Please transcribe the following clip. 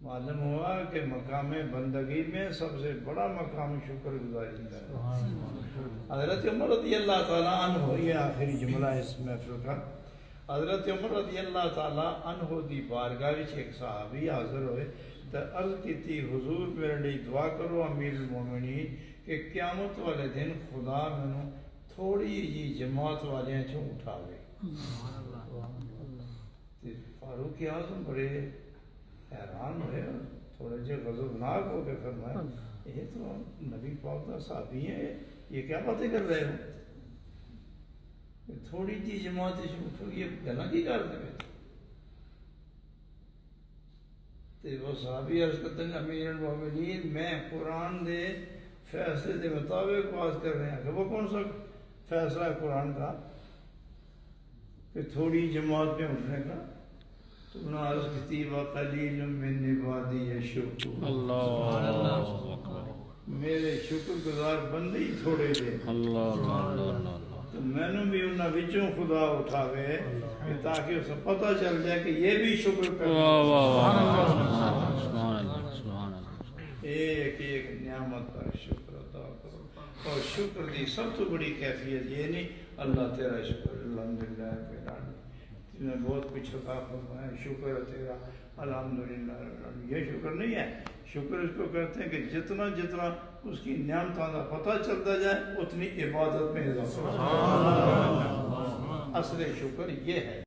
معلوم ہوا کہ مقام بندگی میں سب سے بڑا مقام شکر گزاری کا ہے۔ حضرت عمر رضی اللہ تعالیٰ عنہ، یہ آخری جملہ اس محفل کا، حضرت عمر رضی اللہ تعالیٰ عنہ دی بارگاہ وچ ایک صحابی حاضر ہوئے تو عرض کی تھی حضور میرے لیے دعا کرو امیر المومنین کہ قیامت والے دن خدا مینوں تھوڑی جی جماعت والیاں چوں اٹھاوے۔ فاروق اعظم بڑے حیران ہوئے، تھوڑے جو غضبناک ہو کے فرمایا یہ تو نبی پاک کا صحابی ہیں، یہ کیا باتیں کر رہے ہو؟ تھوڑی جی جماعت اٹھو، یہ گلا کی کر دے؟ تو وہ صحابی عرض کرتے ہیں امیر المومنین میں قرآن دے فیصلے کے مطابق بات کر رہے ہیں کہ وہ کون سا فیصلہ ہے قرآن کا کہ تھوڑی جماعت میں اٹھنے کا؟ تو انہوں نے عرض کی وَقَلِيلٌ مِّنْ عِبَادِيَ الشَّكُورُ، میرے شکر گزار بندے ہی تھوڑے دے، تو میں نے بھی انہاں وچوں خدا اٹھاوے کہ تاکہ اسے پتہ چل جائے کہ یہ بھی شکر کرتے ایک ایک نعمت پر شکر ادا کرو۔ اور شکر دی سب تو بڑی کیفیت یہ نہیں اللہ تیرا شکر الحمدللہ رب العالمین، تم نے بہت کچھ عطا فرمایا، شکر ہے تیرا الحمدللہ رب العالمین، یہ شکر نہیں ہے۔ شکر اس کو کہتے ہیں کہ جتنا جتنا اس کی نعمتوں کا پتہ چلتا جائے اتنی عبادت میں اضافہ۔ اصل شکر یہ ہے۔